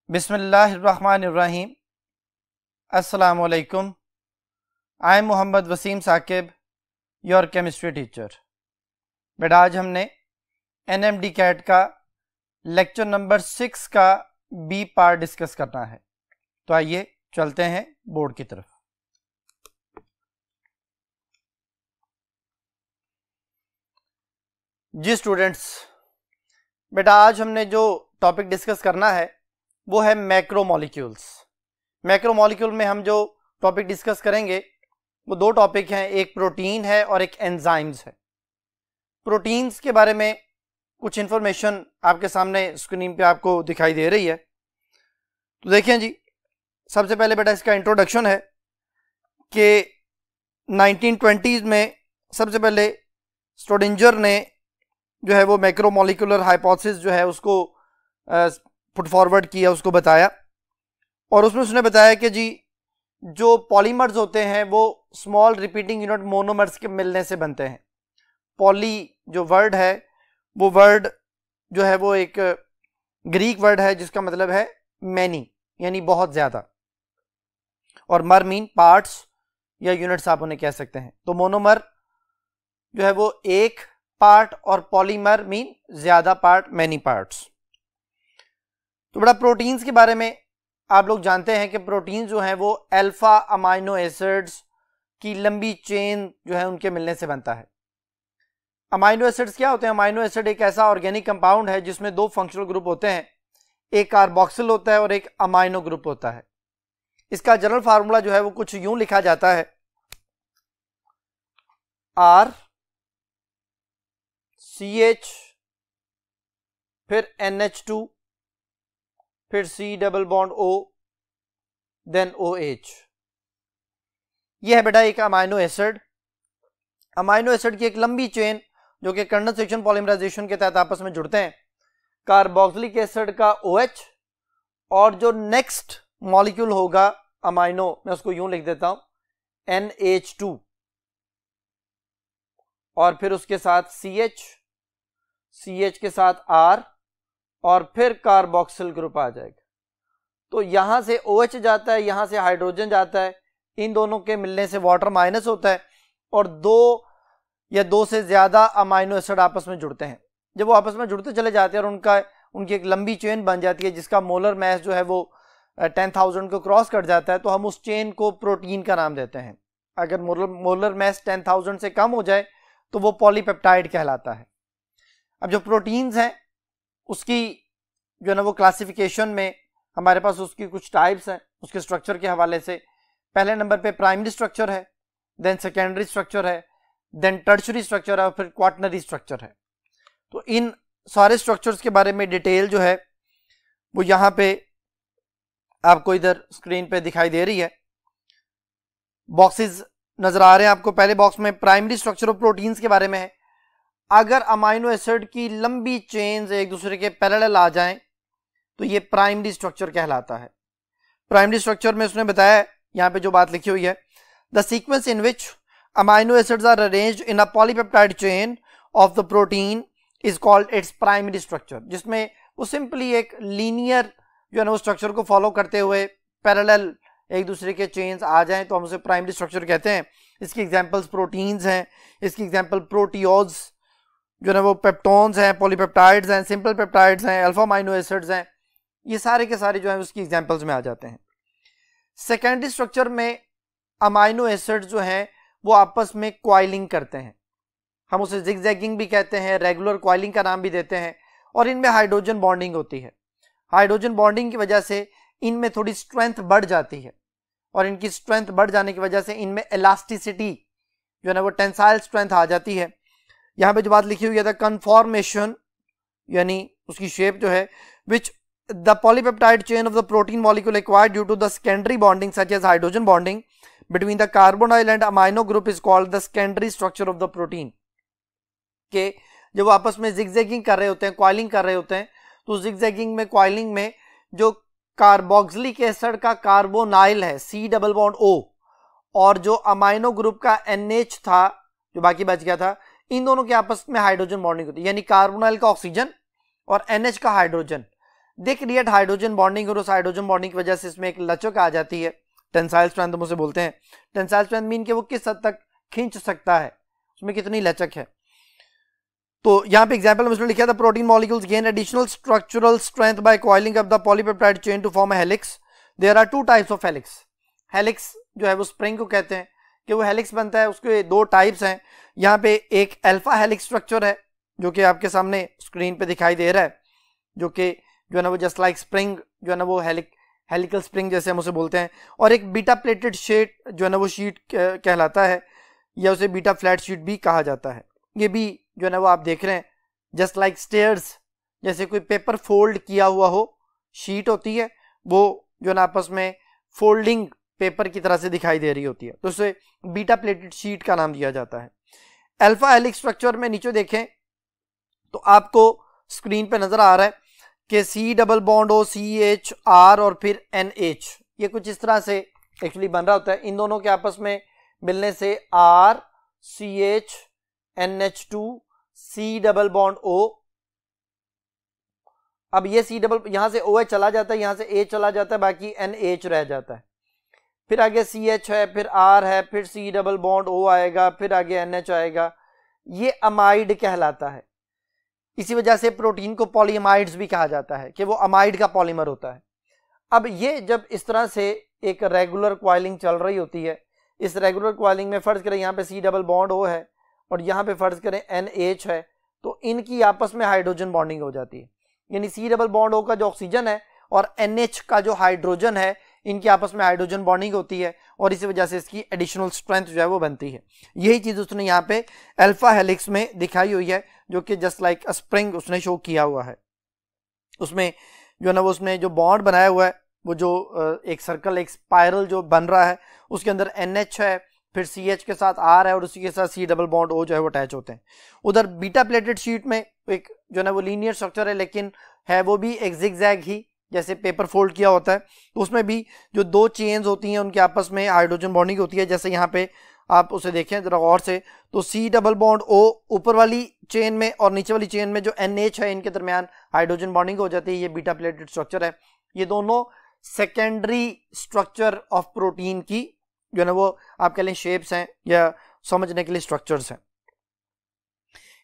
बिस्मिल्लाहिर्रहमानिर्रहीम। अस्सलामुअलैकुम। I am Mohammad Waseem Saqib, your chemistry teacher. बेटा आज हमने एनएमडी कैट का लेक्चर नंबर 6 का बी पार्ट डिस्कस करना है। तो आइए चलते हैं बोर्ड की तरफ। जी स्टूडेंट्स, बेटा आज हमने जो टॉपिक डिस्कस करना है वो है मैक्रोमॉलिक्यूल्स। मैक्रोमॉलिक्यूल में हम जो टॉपिक डिस्कस करेंगे वो दो टॉपिक हैं, एक प्रोटीन है और एक एंजाइम्स है। प्रोटीन्स के बारे में कुछ इंफॉर्मेशन आपके सामने स्क्रीन पे आपको दिखाई दे रही है। तो देखिए जी, सबसे पहले बेटा इसका इंट्रोडक्शन है कि 1920s में सबसे पहले स्ट्रोडिंजर ने जो है वो मैक्रोमॉलिक्यूलर हाइपोथेसिस जो है उसको पुट फॉरवर्ड किया, उसको बताया। और उसमें उसने बताया कि जी जो पॉलीमर्स होते हैं वो स्मॉल रिपीटिंग यूनिट मोनोमर्स के मिलने से बनते हैं। पॉली जो वर्ड है वो वर्ड जो है वो एक ग्रीक वर्ड है जिसका मतलब है मैनी, यानी बहुत ज्यादा, और मर मीन पार्ट्स या यूनिट्स आप उन्हें कह सकते हैं। तो मोनोमर जो है वो एक पार्ट और पॉलीमर मीन ज्यादा पार्ट, मैनी पार्ट्स। तो बड़ा प्रोटीन्स के बारे में आप लोग जानते हैं कि प्रोटीन जो है वो अल्फा अमाइनो एसिड्स की लंबी चेन जो है उनके मिलने से बनता है। अमाइनो एसिड्स क्या होते हैं? अमाइनो एसिड एक ऐसा ऑर्गेनिक कंपाउंड है जिसमें दो फंक्शनल ग्रुप होते हैं, एक कार्बोक्सिल होता है और एक अमाइनो ग्रुप होता है। इसका जनरल फार्मूला जो है वो कुछ यूं लिखा जाता है, आर CH फिर NH2 फिर C double bond O then OH। यह है बेटा एक अमाइनो एसिड। अमाइनो एसिड की एक लंबी चेन जो कि कंडेंसेशन पॉलीमराइजेशन के तहत आपस में जुड़ते हैं। कार्बोक्सिलिक एसिड का OH और जो नेक्स्ट मॉलिक्यूल होगा अमाइनो, मैं उसको यूं लिख देता हूं NH2, और फिर उसके साथ CH के साथ R और फिर कार्बोक्सिल ग्रुप आ जाएगा। तो यहां से OH जाता है, यहां से हाइड्रोजन जाता है, इन दोनों के मिलने से वाटर माइनस होता है और दो या दो से ज्यादा अमाइनो एसिड आपस में जुड़ते हैं। जब वो आपस में जुड़ते चले जाते हैं और उनकी एक लंबी चेन बन जाती है जिसका मोलर मैस जो है वो 10,000 को क्रॉस कर जाता है, तो हम उस चेन को प्रोटीन का नाम देते हैं। अगर मोलर मैस 10,000 से कम हो जाए तो वो पॉलीपेप्टाइड कहलाता है। अब जो प्रोटीन्स हैं उसकी जो है ना वो क्लासिफिकेशन में हमारे पास उसकी कुछ टाइप्स हैं उसके स्ट्रक्चर के हवाले से। पहले नंबर पे प्राइमरी स्ट्रक्चर है, देन सेकेंडरी स्ट्रक्चर है, देन टर्शरी स्ट्रक्चर है और फिर क्वाटरनरी स्ट्रक्चर है। तो इन सारे स्ट्रक्चर्स के बारे में डिटेल जो है वो यहां पे आपको इधर स्क्रीन पे दिखाई दे रही है। बॉक्सेस नजर आ रहे हैं आपको। पहले बॉक्स में प्राइमरी स्ट्रक्चर ऑफ प्रोटीन्स के बारे में है। अगर अमाइनो एसिड की लंबी चेन्स एक दूसरे के पैरेलल आ जाएं तो ये प्राइमरी स्ट्रक्चर कहलाता है। प्राइमरी स्ट्रक्चर में उसने बताया, यहां पे जो बात लिखी हुई है, the sequence in which amino acids are arranged in a polypeptide chain of the protein is called its primary structure, जिसमें वो सिंपली एक लीनियर जो है ना वो स्ट्रक्चर को फॉलो करते हुए पैरेलल एक दूसरे के चेन्स आ जाएं तो हम उसे प्राइमरी स्ट्रक्चर कहते हैं। इसकी एग्जांपल्स प्रोटीन्स हैं, इसकी एग्जांपल प्रोटियोज जो है वो पेप्टोन्स हैं, पॉलीपेप्टाइड्स हैं, सिंपल पेप्टाइड्स हैं, अल्फा अमाइनो एसिड्स हैं, ये सारे के सारे जो है उसकी एग्जांपल्स में आ जाते हैं। सेकेंडरी स्ट्रक्चर में अमाइनो एसिड्स जो हैं वो आपस में क्वाइलिंग करते हैं। हम उसे जिगजैगिंग भी कहते हैं, रेगुलर क्वाइलिंग का नाम भी देते हैं, और इनमें हाइड्रोजन बॉन्डिंग होती है। हाइड्रोजन बॉन्डिंग की वजह से इनमें थोड़ी स्ट्रेंथ बढ़ जाती है और इनकी स्ट्रेंथ बढ़ जाने की वजह से इनमें इलास्टिसिटी जो है ना वो टेंसाइल स्ट्रेंथ आ जाती है। यहां पे जो बात लिखी हुई है कन्फॉर्मेशन, यानी उसकी शेप जो है, which the polypeptide chain of the protein molecule acquired due to the secondary bonding such as hydrogen bonding between the carbonyl and amino group is called the secondary structure of the protein. के जब वो आपस में जिगजैगिंग कर रहे होते हैं, coiling कर रहे होते हैं, तो जिगजैगिंग में, क्वाइलिंग में जो कार्बोक्सिलिक एसिड का कार्बोनाइल है C डबल बॉन्ड O और जो अमाइनो ग्रुप का NH था जो बाकी बच गया था, इन दोनों के आपस में हाइड्रोजन बॉन्डिंग होती है, यानी कार्बोनाइल का ऑक्सीजन और NH का hydrogen. They create hydrogen bonding और उस हाइड्रोजन बॉन्डिंग की वजह से इसमें एक लचक आ जाती है। टेंसाइल स्ट्रेंथ हम उसे बोलते हैं। टेंसाइल स्ट्रेंथ मीन कि वो किस हद तक खींच सकता है, उसमें कितनी लचक है। तो यहाँ पे एग्जांपल में उसने लिखा था protein molecules gain additional structural strength by coiling up the polypeptide chain to form a helix. There are two types of helix. Helix जो है वो स्प्रिंग को कहते हैं कि वो हेलिक्स बनता है, उसके दो टाइप्स हैं। यहाँ पे एक अल्फा हेलिक्स स्ट्रक्चर है जो कि आपके सामने स्क्रीन पे दिखाई दे रहा है, जो कि जो है ना वो जस्ट लाइक स्प्रिंग जो है ना वो हेलिकल स्प्रिंग जैसे हम उसे बोलते हैं। और एक बीटा प्लेटेड शीट जो है ना वो शीट कहलाता है, या उसे बीटा फ्लैट शीट भी कहा जाता है। ये भी जो है ना वो आप देख रहे हैं जस्ट लाइक स्टेयर्स, जैसे कोई पेपर फोल्ड किया हुआ हो, शीट होती है वो जो है ना आपस में फोल्डिंग पेपर की तरह से दिखाई दे रही होती है, तो उसे बीटा प्लेटेड शीट का नाम दिया जाता है। अल्फा हेलिक्स स्ट्रक्चर में नीचे देखें तो आपको स्क्रीन पे नजर आ रहा है कि C double bond O CH R और फिर NH, ये कुछ इस तरह से एक्चुअली बन रहा होता है। इन दोनों के आपस में मिलने से R CH NH2 C double bond O। अब ये C डबल यहां से OH चला जाता है, यहां से A चला जाता है, बाकी NH रह जाता है। फिर आगे CH है, फिर R है, फिर C डबल बॉन्ड O आएगा, फिर आगे NH आएगा। ये अमाइड कहलाता है। इसी वजह से प्रोटीन को पॉलीअमाइड्स भी कहा जाता है कि वो अमाइड का पॉलीमर होता है। अब ये जब इस तरह से एक रेगुलर क्वाइलिंग चल रही होती है, इस रेगुलर क्वाइलिंग में फर्ज करें यहाँ पे C डबल बॉन्ड O है और यहाँ पे फर्ज करें NH है, तो इनकी आपस में हाइड्रोजन बॉन्डिंग हो जाती है। यानी C डबल बॉन्ड O का जो ऑक्सीजन है और NH का जो हाइड्रोजन है, इनकी आपस में हाइड्रोजन बॉन्डिंग होती है और इसी वजह से इसकी एडिशनल स्ट्रेंथ जो है वो बनती है। यही चीज उसने यहाँ पे अल्फा हेलिक्स में दिखाई हुई है, जो कि जस्ट लाइक अ स्प्रिंग उसने शो किया हुआ है। उसमें जो है ना वो उसने जो बॉन्ड बनाया हुआ है, वो जो एक सर्कल एक स्पाइरल जो बन रहा है, उसके अंदर NH है, फिर CH के साथ R है और उसी के साथ C डबल बॉन्ड O जो है वो अटैच होते हैं। उधर बीटा प्लेटेड शीट में एक जो है ना वो लीनियर स्ट्रक्चर है, लेकिन है वो भी एक जिगजैग ही, जैसे पेपर फोल्ड किया होता है। तो उसमें भी जो दो चेन्स होती हैं उनके आपस में हाइड्रोजन बॉन्डिंग होती है। जैसे यहाँ पे आप उसे देखें जरा गौर से, तो C डबल बॉन्ड O ऊपर वाली चेन में और नीचे वाली चेन में जो NH है, इनके दरमियान हाइड्रोजन बॉन्डिंग हो जाती है। ये बीटा प्लेटेड स्ट्रक्चर है। ये दोनों सेकेंडरी स्ट्रक्चर ऑफ प्रोटीन की जो है ना वो आप कह लें शेप्स हैं या समझने के लिए स्ट्रक्चर्स हैं।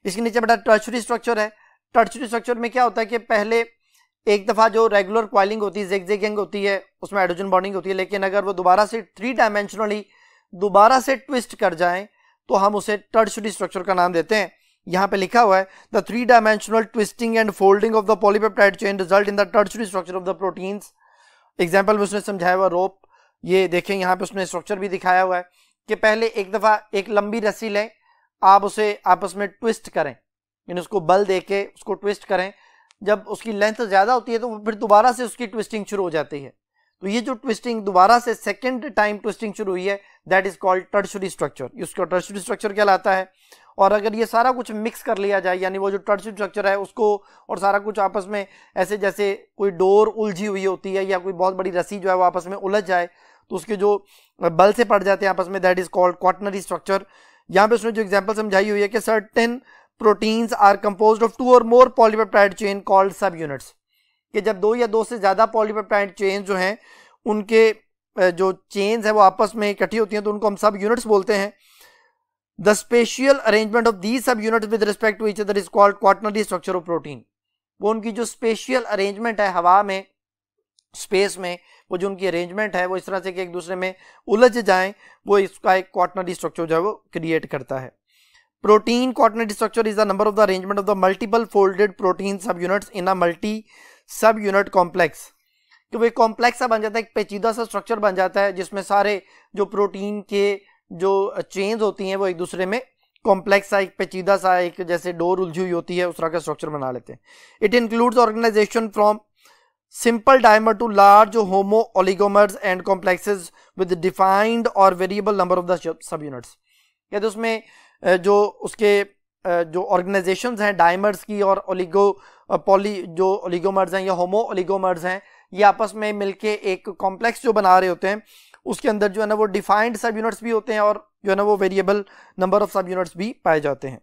इसके नीचे बड़ा टर्शरी स्ट्रक्चर है। टर्शरी स्ट्रक्चर में क्या होता है कि पहले एक दफा जो रेगुलर क्वाइलिंग होती है, ज़िगज़ैगिंग होती है, उसमें हाइड्रोजन बॉन्डिंग होती है, लेकिन अगर वो दोबारा से 3 डायमेंशनली दोबारा से ट्विस्ट कर जाएं तो हम उसे टर्शरी स्ट्रक्चर का नाम देते हैं। यहां पे लिखा हुआ है the 3 dimensional twisting and folding of the polypeptide chain result in the tertiary structure of the proteins. Example में उसने समझाया हुआ रोप, ये देखें यहाँ पे उसने स्ट्रक्चर भी दिखाया हुआ है कि पहले एक दफा एक लंबी रस्सी लें, आप उसे आपस में ट्विस्ट करें, यानी उसको बल देके उसको ट्विस्ट करें। जब उसकी लेंथ ज्यादा होती है तो फिर दोबारा से उसकी ट्विस्टिंग शुरू हो जाती है। तो ये जो ट्विस्टिंग दोबारा से सेकंड टाइम ट्विस्टिंग शुरू हुई है, that is called tertiary structure. इसका टर्शरी स्ट्रक्चर कहलाता है। और अगर ये सारा कुछ मिक्स कर लिया जाए, यानी वो जो टर्शरी स्ट्रक्चर है उसको और सारा कुछ आपस में ऐसे जैसे कोई डोर उलझी हुई होती है या कोई बहुत बड़ी रस्सी जो है वो आपस में उलझ जाए तो उसके जो बल से पड़ जाते हैं आपस में, that is called quaternary structure. यहाँ पे उसने जो एग्जांपल समझाई हुई है कि certain proteins are composed of 2 और more polypeptide chain called subunits, कि जब 2 या 2 से ज्यादा पॉलीपेप्टाइड चेन जो हैं उनके जो चेन्स है वो आपस में इकट्ठी होती हैं तो उनको हम सब यूनिट्स बोलते हैं। The spatial arrangement of these sub units with respect to each other is called quaternary structure of protein. वो उनकी जो स्पेशियल अरेंजमेंट है हवा में, स्पेस में, वो जो उनकी अरेंजमेंट है वो इस तरह से कि एक दूसरे में उलझ जाएं, वो इसका एक क्वाटरनरी स्ट्रक्चर जो है वो क्रिएट करता है। Protein quaternary structure is the number of the arrangement of the multiple folded protein sub units in a multi sub unit complex. कि वो एक कॉम्प्लेक्स सा बन जाता है, एक पेचीदा सा स्ट्रक्चर बन जाता है जिसमें सारे जो प्रोटीन के जो चेन्स होती हैं वो एक दूसरे में कॉम्प्लेक्स सा एक पेचीदा सा एक जैसे डोर उलझी हुई होती है उस तरह का स्ट्रक्चर बना लेते हैं। It includes organization from simple dimer to large homo oligomers and complexes with defined or variable number of the subunits। या तो उसमें जो उसके जो ऑर्गेनाइजेशंस हैं डाइमर्स की और जो ओलिगोमर्स हैं या होमो ओलिगोमर्स हैं, ये आपस में मिलके एक कॉम्प्लेक्स जो बना रहे होते हैं, उसके अंदर जो है ना वो डिफाइंड सब यूनिट्स भी होते हैं और जो है ना वो variable number of subunits भी पाए जाते हैं।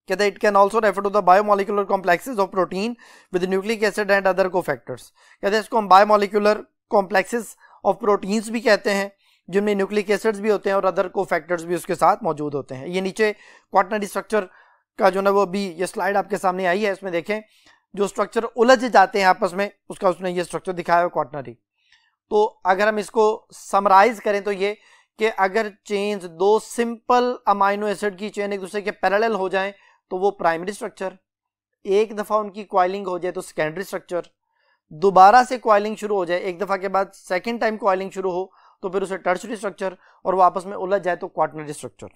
कहते हैं it can also refer to the biomolecular complexes of protein with nucleic acid and other cofactors. कहते हैं इसको हम बायोमोलिकुलर कॉम्प्लेक्सेस ऑफ प्रोटीन्स भी कहते हैं, जिनमें न्यूक्लिक एसिड्स भी होते हैं और अदर कोफैक्टर्स भी उसके साथ मौजूद होते हैं। ये नीचे क्वाटरनरी स्ट्रक्चर का जो ना वो अभी ये स्लाइड आपके सामने आई है, इसमें देखें जो स्ट्रक्चर उलझ जाते हैं आपस में उसका उसने ये स्ट्रक्चर दिखाया है क्वाटरनरी। तो अगर हम इसको समराइज करें तो ये कि अगर चेन्स दो सिंपल अमाइनो एसिड की चेन एक दूसरे के पैरेलल हो जाएं तो वो प्राइमरी स्ट्रक्चर, एक दफा उनकी कॉइलिंग हो जाए तो सेकेंडरी स्ट्रक्चर, दोबारा से कॉइलिंग शुरू हो जाए एक दफा के बाद सेकेंड टाइम कॉइलिंग शुरू हो तो फिर उसे टर्शियरी स्ट्रक्चर, और वो आपस में उलझ जाए तो क्वाटरनरी स्ट्रक्चर।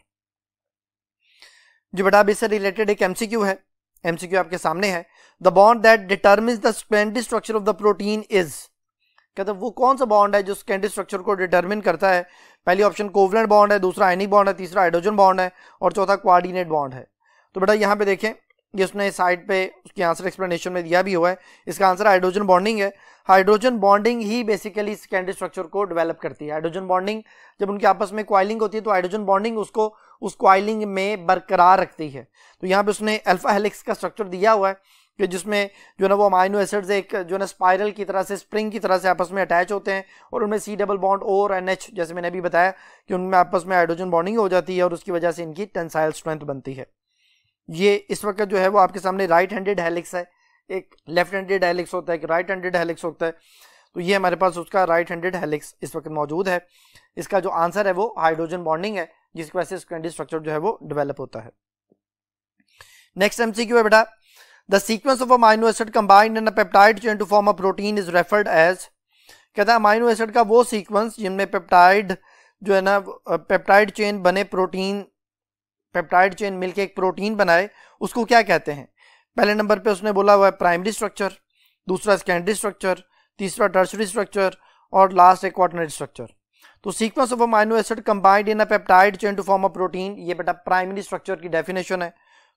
जो बेटा अब इससे रिलेटेड एक एमसीक्यू है, एमसीक्यू आपके सामने है। The bond that determines the secondary structure of the protein is, कहते हैं वो कौन सा बॉन्ड है जो सेकेंडरी स्ट्रक्चर को डिटरमिन करता है। पहली ऑप्शन कोवलेंट बॉन्ड है, दूसरा आयनिक बॉन्ड है, तीसरा हाइड्रोजन बॉन्ड है और चौथा कोऑर्डिनेट बॉन्ड है। तो बेटा यहाँ पे देखें ये उसने साइड पे उसके आंसर एक्सप्लेनेशन में दिया भी हुआ है, इसका आंसर हाइड्रोजन बॉन्डिंग है। हाइड्रोजन बॉन्डिंग ही बेसिकली सेकेंडरी स्ट्रक्चर को डेवलप करती है। हाइड्रोजन बॉन्डिंग जब उनके आपस में कॉइलिंग होती है तो हाइड्रोजन बॉन्डिंग उसको उस कॉइलिंग में बरकरार रखती है। तो यहाँ पे उसने अल्फा हेलिक्स का स्ट्रक्चर दिया हुआ है कि जिसमें जो ना वो अमाइनो एसिड्स एक जो ना स्पाइरल की तरह से, स्प्रिंग की तरह से आपस में अटैच होते हैं और उनमें C डबल बॉन्ड O और NH, जैसे मैंने अभी बताया कि उनमें आपस में हाइड्रोजन बॉन्डिंग हो जाती है और उसकी वजह से इनकी टेंसाइल स्ट्रेंथ बनती है। ये इस वक्त जो है वो आपके सामने राइट हैंडेड हेलिक्स है, एक लेफ्ट हैंडेड हेलिक्स होता है, एक राइट हैंडेड हेलिक्स होता है। तो ये हमारे पास उसका राइट हैंडेड हेलिक्स इस वक्त मौजूद है। इसका जो आंसर है वो हाइड्रोजन बॉन्डिंग है, जिसकी वजह से सेकेंडरी स्ट्रक्चर जो है वो डेवलप होता है। नेक्स्ट एमसीक्यू है बेटा, the sequence of amino acid combined in a peptide chain to form a protein is referred as, कहता है अमाइनो एसिड का वो सीक्वेंस जिनमें पेप्टाइड जो है ना पेप्टाइड चेन बने, प्रोटीन पेप्टाइड चेन मिलके एक प्रोटीन बनाए, उसको क्या कहते हैं। पहले नंबर पे उसने बोला हुआ है प्राइमरी स्ट्रक्चर, दूसरा सेकेंडरी स्ट्रक्चर, तीसरा टर्शियरी स्ट्रक्चर और लास्ट है क्वाटरनरी स्ट्रक्चर। तो sequence of amino acid combined in a peptide chain to form a protein, ये बेटा प्राइमरी स्ट्रक्चर की डेफिनेशन है।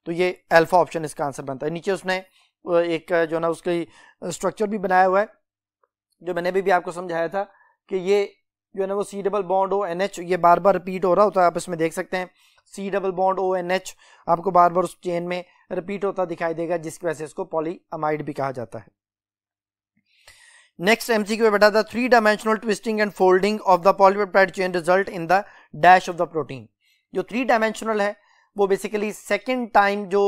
तो ये अल्फा ऑप्शन इसका आंसर बनता है। नीचे उसने एक जो ना उसकी स्ट्रक्चर भी बनाया हुआ है जो मैंने भी आपको समझाया था कि ये जो है ना वो C double bond O NH, ये बार बार रिपीट हो रहा होता है, आप इसमें देख सकते हैं C double bond O NH आपको बार बार उस चेन में रिपीट होता दिखाई देगा, जिसकी वजह से इसको पॉलीअमाइड भी कहा जाता है। नेक्स्ट एमसीक्यू बेटा, the 3 dimensional twisting and folding of the polypeptide chain result in the dash of the protein. जो 3 डायमेंशनल है वो बेसिकली सेकेंड टाइम जो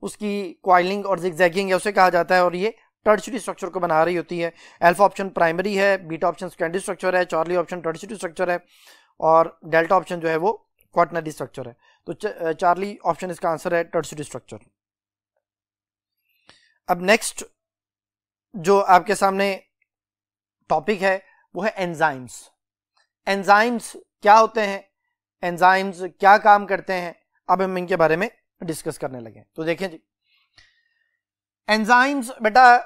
उसकी क्वाइलिंग और जिगजैगिंग है उसे कहा जाता है और ये टर्शियरी स्ट्रक्चर को बना रही होती है। अल्फा ऑप्शन प्राइमरी है, बीटा ऑप्शन सेकेंडरी स्ट्रक्चर है, चार्ली ऑप्शन टर्शियरी स्ट्रक्चर है और डेल्टा ऑप्शन जो है वो क्वाटरनरी स्ट्रक्चर है। तो चार्ली ऑप्शन इसका आंसर है टर्शियरी स्ट्रक्चर। अब नेक्स्ट जो आपके सामने टॉपिक है वो है एंजाइम्स। एंजाइम्स क्या होते हैं, एंजाइम्स क्या काम करते हैं, अब हम इनके बारे में डिस्कस करने लगे। तो देखें जी, एंजाइम्स बेटा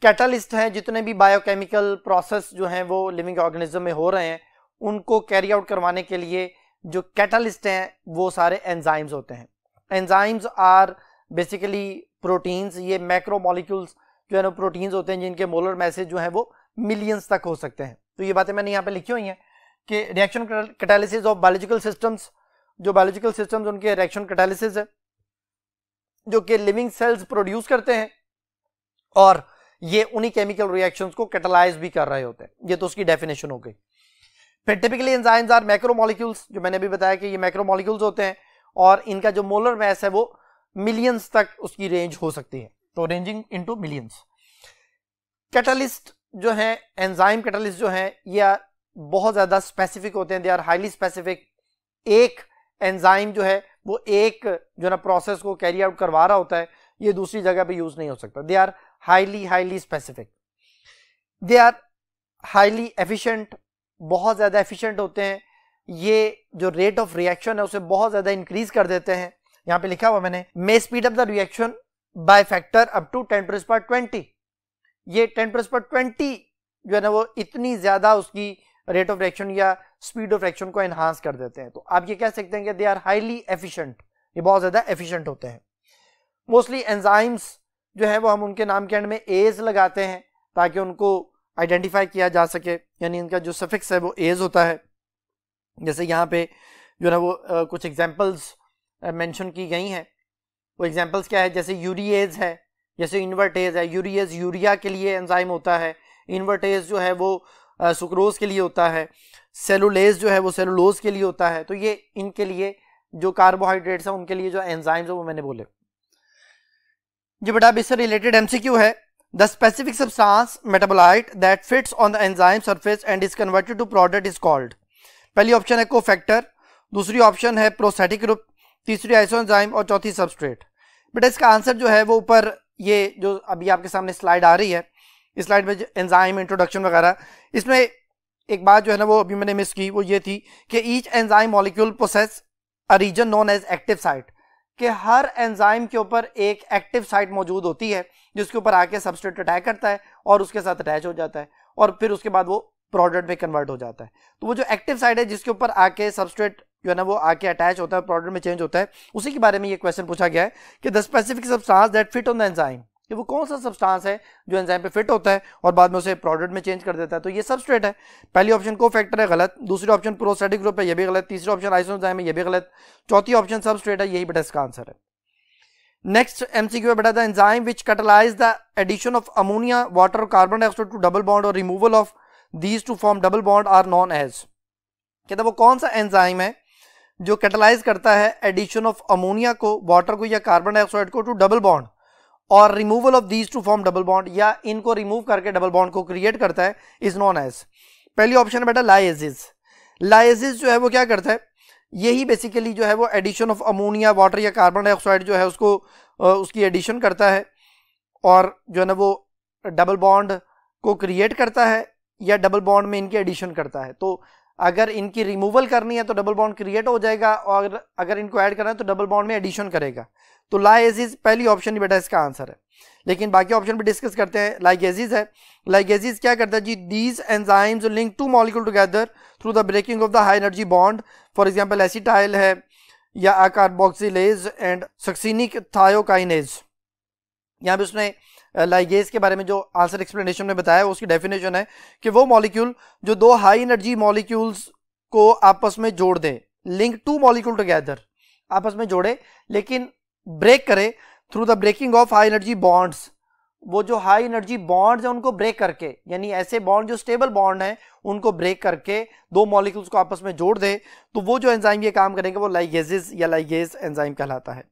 कैटलिस्ट हैं। जितने भी बायोकेमिकल प्रोसेस जो हैं वो लिविंग ऑर्गेनिज्म में हो रहे हैं उनको कैरी आउट करवाने के लिए जो कैटलिस्ट हैं वो सारे एंजाइम्स होते हैं। एंजाइम्स आर बेसिकली प्रोटीन्स, ये मैक्रो मॉलिक्यूल्स जो है ना प्रोटीन्स होते हैं जिनके मोलर मैसेज जो है वो मिलियंस तक हो सकते हैं। तो ये बातें मैंने यहाँ पे लिखी हुई हैं कि reaction catalysis of biological systems, जो बायोलॉजिकल सिस्टम्स उनके रिएक्शन कैटालिसिस है जो कि लिविंग सेल्स प्रोड्यूस करते हैं और ये उन्हीं केमिकल रिएक्शंस को कैटलाइज भी कर रहे होते हैं। ये तो उसकी डेफिनेशन हो गई। फिर टिपिकली एंजाइम्स आर मैक्रोमोलिक्यूल्स, जो मैंने भी बताया कि ये मैक्रोमोलिक्यूल्स होते हैं और इनका जो मोलर मैस है वो मिलियंस तक उसकी रेंज हो सकती है, तो रेंजिंग इनटू मिलियंस। कैटलिस्ट जो है, एंजाइम कैटलिस्ट जो है ये बहुत ज्यादा स्पेसिफिक होते हैं, दे आर हाईली स्पेसिफिक। एक एंजाइम जो है वो एक जो ना प्रोसेस को कैरी आउट करवा रहा होता है, ये दूसरी जगह पे यूज नहीं हो सकता। They are highly specific, they are highly efficient, बहुत ज्यादा एफिशिएंट होते हैं। ये जो रेट ऑफ रिएक्शन है उसे बहुत ज्यादा इंक्रीज कर देते हैं। यहाँ पे लिखा हुआ मैंने, may speed up the reaction by factor up to 10⁻20। ये 10⁻20 जो है ना वो इतनी ज्यादा उसकी रेट ऑफ रिएक्शन या स्पीड ऑफ रिएक्शन को एनहांस कर देते हैं। तो आप ये कह सकते हैं कि दे आर हाईली एफिशिएंट, ये बहुत ज्यादा एफिशिएंट होते हैं। मोस्टली एंजाइम्स जो है वो हम उनके नाम के एंड में एज लगाते हैं ताकि उनको आइडेंटिफाई किया जा सके, यानी इनका जो सफिक्स है वो एज होता है। जैसे यहाँ पे जो है वो कुछ एग्जांपल्स मेंशन की गई हैं वो एग्जांपल्स क्या है, जैसे यूरिएज है, जैसे इन्वर्टेज है। यूरिएज यूरिया के लिए एंजाइम होता है, इन्वर्टेज जो है वो सुक्रोज के लिए होता है, सेलुलेज जो है वो सेलुलोज के लिए होता है। तो ये इनके लिए जो कार्बोहाइड्रेट्स हैं उनके लिए जो एंजाइम्स है वो मैंने बोले। जो बेटा अब इससे रिलेटेड एमसीक्यू है, the specific substance metabolite that fits on the enzyme surface and is converted to product is called. पहली ऑप्शन है कोफैक्टर, दूसरी ऑप्शन है प्रोस्थेटिक ग्रुप, तीसरी आइसोएंजाइम और चौथी सबस्ट्रेट। बेटा इसका आंसर जो है वो ऊपर ये जो अभी आपके सामने स्लाइड आ रही है, इस स्लाइड में एंजाइम इंट्रोडक्शन वगैरह, इसमें एक बात जो है ना वो अभी मैंने मिस की, वो ये थी कि each enzyme molecule possess a region known as active site, कि हर एंजाइम के ऊपर एक एक्टिव साइट मौजूद होती है जिसके ऊपर आके सबस्ट्रेट अटैक करता है और उसके साथ अटैच हो जाता है और फिर उसके बाद वो प्रोडक्ट में कन्वर्ट हो जाता है। तो वो जो एक्टिव साइट है जिसके ऊपर आके सबस्ट्रेट जो है ना वो आके अटैच होता है, प्रोडक्ट में चेंज होता है, उसी के बारे में ये क्वेश्चन पूछा गया है कि the specific substance that fit on the enzyme, कि वो कौन सा सब्सटेंस है जो एंजाइम पे फिट होता है और बाद में उसे प्रोडक्ट में चेंज कर देता है। तो ये सबस्ट्रेट है। पहली ऑप्शन कोफैक्टर है, गलत। दूसरी ऑप्शन प्रोस्थेटिक ग्रुप है, ये भी गलत। तीसरी ऑप्शन आइसोएंजाइम है, ये भी गलत। चौथी ऑप्शन सबस्ट्रेट है, यही बेटा इसका आंसर है। नेक्स्ट एमसीक्यू है बेटा, the enzyme which catalyse the addition of ammonia, water और carbon dioxide to double bond और removal of these to form double bond are known as. कहता वो कौन सा एंजाइम है जो कैटलाइज करता है एडिशन ऑफ अमोनिया को, वाटर को या कार्बन डाइऑक्साइड को टू डबल बॉन्ड और removal of these to form double bond, या इनको रिमूव करके डबल बॉन्ड को क्रिएट करता है, इज नोन एज। पहली ऑप्शन है बेटा लाइएजिस। लाइएजिस जो है वो क्या करता है, यही बेसिकली जो है वो एडिशन ऑफ अमोनिया, वाटर या कार्बन डाइऑक्साइड जो है उसको उसकी एडिशन करता है और जो है ना वो डबल बॉन्ड को क्रिएट करता है या डबल बॉन्ड में इनकी एडिशन करता है। तो अगर इनकी रिमूवल करनी है तो डबल बॉन्ड क्रिएट हो जाएगा और अगर इनको ऐड करना है तो डबल बॉन्ड में एडिशन करेगा। तो लाइएजिस पहली ऑप्शन ही बेटा इसका आंसर है। लेकिन बाकी ऑप्शन भी डिस्कस करते हैं। लाइगेजिस है, लाइगेजिस क्या करता है जी, these enzymes link to molecule together through the breaking of the high energy bond, for example acetyl है या अकार्बोक्सिलेज एंड सक्सिनिक थायोकाइनेज। यहाँ पे उसने लाइगेज के बारे में जो आंसर एक्सप्लेनेशन में बताया उसकी डेफिनेशन है कि वो मॉलिक्यूल जो दो हाई एनर्जी मॉलिक्यूल्स को आपस में जोड़ दे, लिंक टू मॉलिक्यूल टुगेदर, आपस में जोड़े लेकिन ब्रेक करे through the breaking of high energy bonds. वो जो हाई एनर्जी बॉन्ड्स हैं उनको ब्रेक करके, यानी ऐसे बॉन्ड जो स्टेबल बॉन्ड हैं उनको ब्रेक करके दो मॉलिक्यूल्स को आपस में जोड़ दे, तो वो जो एंजाइम ये काम करेंगे वो लाइगेजिस या लाइगेज एंजाइम कहलाता है।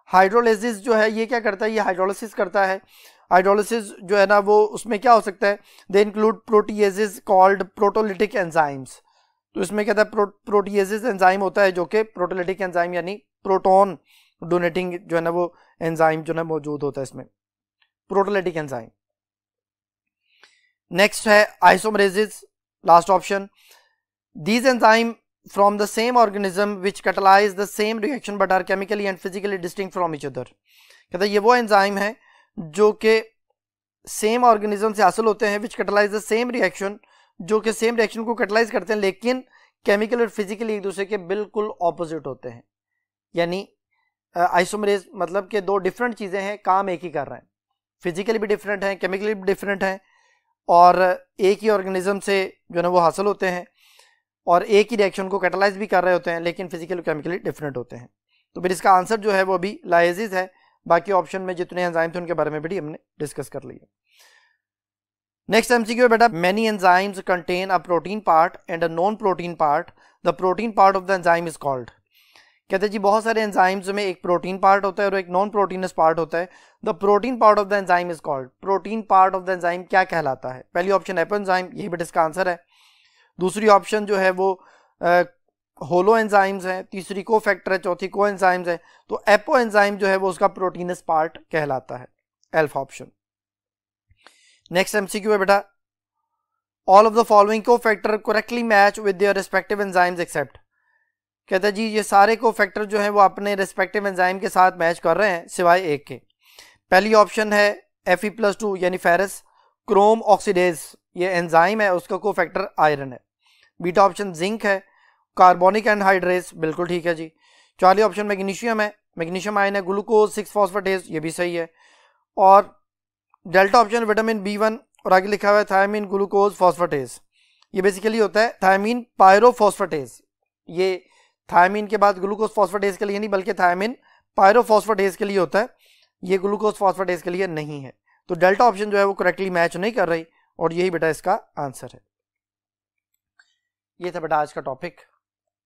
हाइड्रोलाइसिस जो है ये क्या करता है, ये हाइड्रोलिसिस करता है। हाइड्रोलिसिस जो है ना वो उसमें क्या हो सकता है, they include proteases called proteolytic enzymes. तो इसमें क्या था, प्रोटीएजेस एंजाइम होता है जो कि प्रोटोलिटिक एंजाइम यानी प्रोटॉन डोनेटिंग जो है ना वो एंजाइम जो है मौजूद होता है इसमें, प्रोटोलिटिक एंजाइम। नेक्स्ट है isomerases, last option. These enzyme from the same organism which catalyze the same reaction but are chemically and physically distinct from each other। कहता है ये वो एंजाइम है जो कि सेम ऑर्गेनिज्म से हासिल होते हैं, which catalyze the same reaction, जो कि सेम रिएक्शन को कैटलाइज करते हैं लेकिन केमिकल और फिजिकली एक दूसरे के बिल्कुल ऑपोजिट होते हैं। यानी आइसोमरेज मतलब कि दो डिफरेंट चीजें हैं, काम एक ही कर रहे हैं, फिजिकली भी डिफरेंट हैं, केमिकली भी डिफरेंट हैं और एक ही ऑर्गेनिज्म से जो है ना वो हासिल होते हैं और एक ही रिएक्शन को कैटलाइज भी कर रहे होते हैं लेकिन फिजिकली केमिकली डिफरेंट होते हैं। तो फिर इसका आंसर जो है वो अभी लाइएजिस है। बाकी ऑप्शन में जितने एंजाइम थे उनके बारे में भी हमने डिस्कस कर लिया। नेक्स्ट एमसीक्यू बेटा, many enzymes contain a protein part and a non protein part, the protein part of the enzyme is called. कहते हैं जी बहुत सारे एंजाइम्स में एक प्रोटीन पार्ट होता है और एक नॉन प्रोटीनस पार्ट होता है, the protein part of the enzyme is called. Protein part of the enzyme क्या कहलाता है? पहली ऑप्शन एपो एंजाइम, यही बेटा इसका आंसर है। दूसरी ऑप्शन जो है वो होलो एंजाइम्स है, तीसरी कोफैक्टर है, चौथी को एंजाइम्स है। तो एपो एंजाइम जो है वो उसका प्रोटीनस पार्ट कहलाता है, अल्फा ऑप्शन। नेक्स्ट एमसीक्यू है बेटा, all of the following cofactor correctly match with their respective enzymes except. कहता है जी ये सारे कोफैक्टर जो है वो अपने रिस्पेक्टिव एंजाइम के साथ मैच कर रहे हैं सिवाय एक के। पहली ऑप्शन है Fe+2 यानी फेरस क्रोम ऑक्सीडेज, ये एंजाइम है उसका कोफैक्टर आयरन है। बीटा ऑप्शन जिंक है, कार्बोनिक एनहाइड्रेस, बिल्कुल ठीक है जी। चौथी ऑप्शन मैग्नीशियम है, मैग्नीशियम आयन है, ग्लूकोज 6-फॉस्फेटेज, ये भी सही है। और डेल्टा ऑप्शन विटामिन B1 और आगे लिखा हुआ है थायमिन ग्लूकोज फॉस्फेटेज, ये बेसिकली होता है थायमिन पायरोफॉस्फेटेज। ये थायमिन के बाद ग्लूकोज फॉस्फेटेज के लिए नहीं बल्कि थायमिन पायरोफॉस्फेटेज के लिए होता है, ये ग्लूकोज फॉस्फेटेज के लिए नहीं है। तो डेल्टा ऑप्शन जो है वो करेक्टली मैच नहीं कर रही, और यही बेटा इसका आंसर है। ये था बेटा आज का टॉपिक।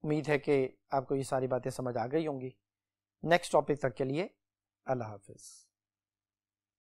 उम्मीद है कि आपको ये सारी बातें समझ आ गई होंगी। नेक्स्ट टॉपिक तक के लिए अल्लाह हाफिज।